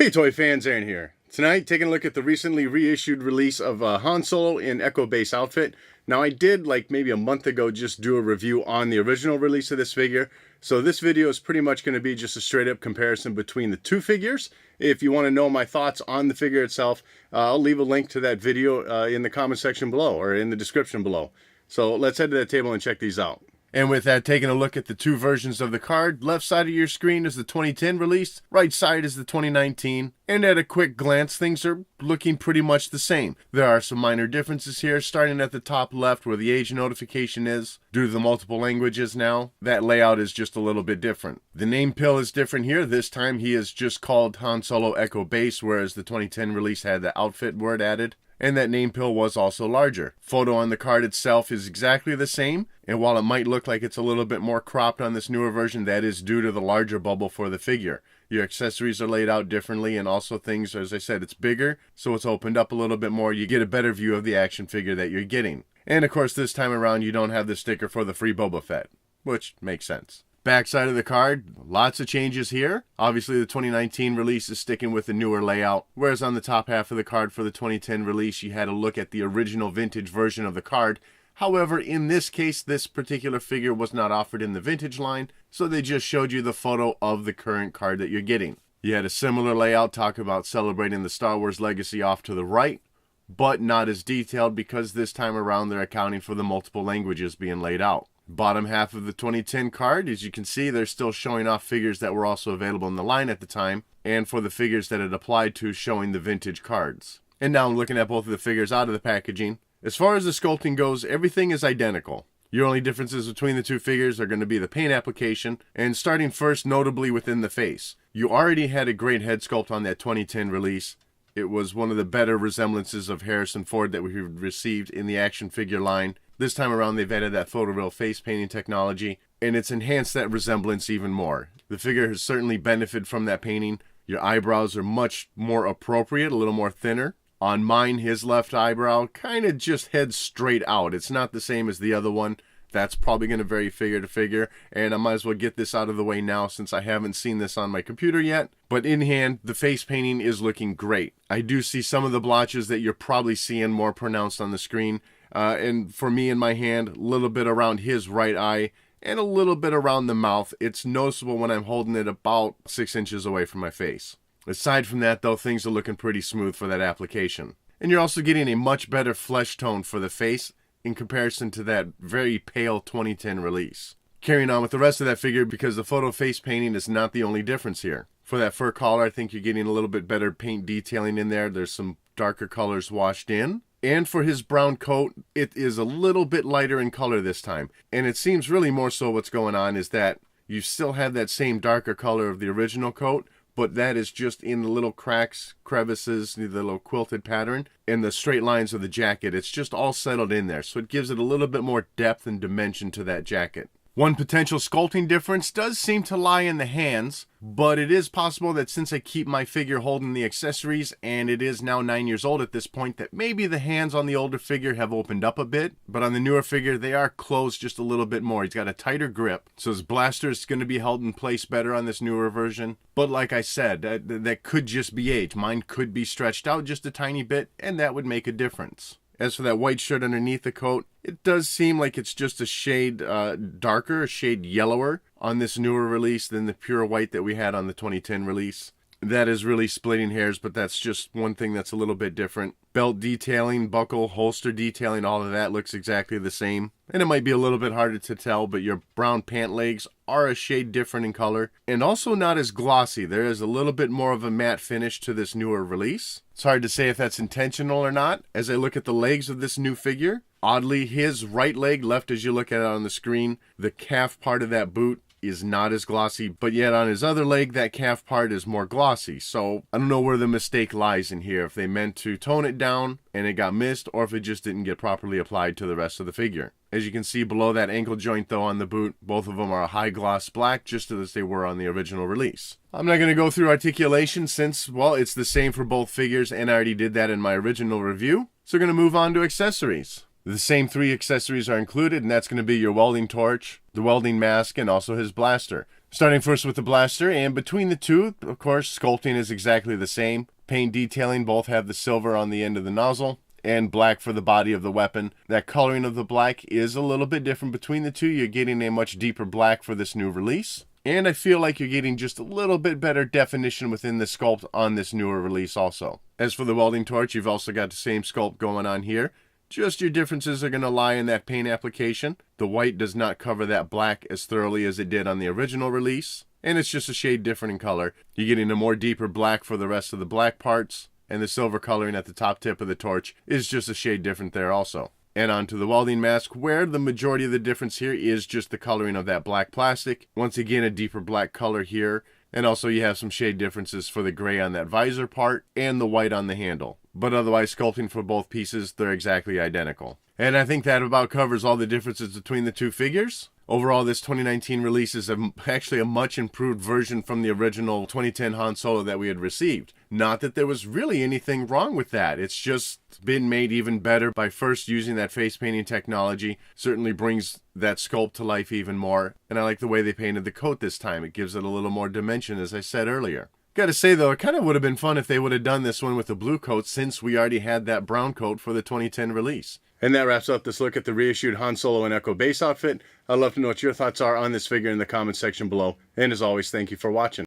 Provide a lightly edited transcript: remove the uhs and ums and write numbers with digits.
Hey toy fans, Aaron here. Tonight, taking a look at the recently reissued release of Han Solo in Echo Base outfit. Now I did, like maybe a month ago, just do a review on the original release of this figure. So this video is pretty much going to be just a straight up comparison between the two figures. If you want to know my thoughts on the figure itself, I'll leave a link to that video in the comment section below or in the description below. So let's head to that table and check these out. And with that, taking a look at the two versions of the card, left side of your screen is the 2010 release, right side is the 2019, and at a quick glance, things are looking pretty much the same. There are some minor differences here, starting at the top left where the age notification is. Due to the multiple languages now, that layout is just a little bit different. The name pill is different here. This time he is just called Han Solo Echo Base, whereas the 2010 release had the outfit word added. And that name pill was also larger. Photo on the card itself is exactly the same, and while it might look like it's a little bit more cropped on this newer version, that is due to the larger bubble for the figure. Your accessories are laid out differently, and also things, as I said, it's bigger, so it's opened up a little bit more. You get a better view of the action figure that you're getting. And of course, this time around, you don't have the sticker for the free Boba Fett, which makes sense. Backside of the card, lots of changes here. Obviously, the 2019 release is sticking with the newer layout, whereas on the top half of the card for the 2010 release, you had a look at the original vintage version of the card. However, in this case, this particular figure was not offered in the vintage line, so they just showed you the photo of the current card that you're getting. You had a similar layout, talk about celebrating the Star Wars legacy off to the right, but not as detailed because this time around they're accounting for the multiple languages being laid out. Bottom half of the 2010 card, as you can see, they're still showing off figures that were also available in the line at the time, and for the figures that it applied to, showing the vintage cards. And now I'm looking at both of the figures out of the packaging. As far as the sculpting goes, everything is identical. Your only differences between the two figures are going to be the paint application, and starting first notably within the face. You already had a great head sculpt on that 2010 release. It was one of the better resemblances of Harrison Ford that we received in the action figure line. This time around, they've added that photoreal face painting technology, and it's enhanced that resemblance even more. The figure has certainly benefited from that painting. Your eyebrows are much more appropriate, a little more thinner. On mine, his left eyebrow kind of just heads straight out. It's not the same as the other one. That's probably going to vary figure to figure, and I might as well get this out of the way now since I haven't seen this on my computer yet. But in hand, the face painting is looking great. I do see some of the blotches that you're probably seeing more pronounced on the screen. And for me in my hand, a little bit around his right eye and a little bit around the mouth. It's noticeable when I'm holding it about 6 inches away from my face. Aside from that, though, things are looking pretty smooth for that application. And you're also getting a much better flesh tone for the face in comparison to that very pale 2010 release. Carrying on with the rest of that figure, because the photo face painting is not the only difference here. For that fur collar, I think you're getting a little bit better paint detailing in there. There's some darker colors washed in. And for his brown coat, it is a little bit lighter in color this time. And it seems really more so what's going on is that you still have that same darker color of the original coat, but that is just in the little cracks, crevices, the little quilted pattern, and the straight lines of the jacket. It's just all settled in there, so it gives it a little bit more depth and dimension to that jacket. One potential sculpting difference does seem to lie in the hands, but it is possible that since I keep my figure holding the accessories, and it is now 9 years old at this point, that maybe the hands on the older figure have opened up a bit, but on the newer figure, they are closed just a little bit more. He's got a tighter grip, so his blaster is going to be held in place better on this newer version. But like I said, that could just be age. Mine could be stretched out just a tiny bit, and that would make a difference. As for that white shirt underneath the coat, it does seem like it's just a shade darker, a shade yellower on this newer release than the pure white that we had on the 2010 release. That is really splitting hairs, but that's just one thing that's a little bit different. Belt detailing, buckle, holster detailing, all of that looks exactly the same. And it might be a little bit harder to tell, but your brown pant legs are a shade different in color. And also not as glossy. There is a little bit more of a matte finish to this newer release. It's hard to say if that's intentional or not. As I look at the legs of this new figure, oddly, his right leg, left as you look at it on the screen, the calf part of that boot is not as glossy, but yet on his other leg, that calf part is more glossy. So I don't know where the mistake lies in here, if they meant to tone it down and it got missed, or if it just didn't get properly applied to the rest of the figure. As you can see below that ankle joint though on the boot, both of them are a high gloss black, just as they were on the original release. I'm not going to go through articulation since, well, it's the same for both figures, and I already did that in my original review. So we're going to move on to accessories. The same 3 accessories are included, and that's going to be your welding torch, the welding mask, and also his blaster. Starting first with the blaster, and between the two, of course, sculpting is exactly the same. Paint detailing both have the silver on the end of the nozzle and black for the body of the weapon. That coloring of the black is a little bit different between the two. You're getting a much deeper black for this new release. And I feel like you're getting just a little bit better definition within the sculpt on this newer release also. As for the welding torch, you've also got the same sculpt going on here. Just your differences are going to lie in that paint application. The white does not cover that black as thoroughly as it did on the original release. And it's just a shade different in color. You're getting a more deeper black for the rest of the black parts. And the silver coloring at the top tip of the torch is just a shade different there also. And onto the welding mask, where the majority of the difference here is just the coloring of that black plastic. Once again, a deeper black color here. And also you have some shade differences for the gray on that visor part and the white on the handle. But otherwise, sculpting for both pieces, they're exactly identical. And I think that about covers all the differences between the two figures. Overall, this 2019 release is actually a much improved version from the original 2010 Han Solo that we had received. Not that there was really anything wrong with that. It's just been made even better by first using that face painting technology. Certainly brings that sculpt to life even more. And I like the way they painted the coat this time. It gives it a little more dimension, as I said earlier. Gotta say though, it kind of would have been fun if they would have done this one with the blue coat, since we already had that brown coat for the 2010 release. And that wraps up this look at the reissued Han Solo and Echo base outfit. I'd love to know what your thoughts are on this figure in the comments section below. And as always, thank you for watching.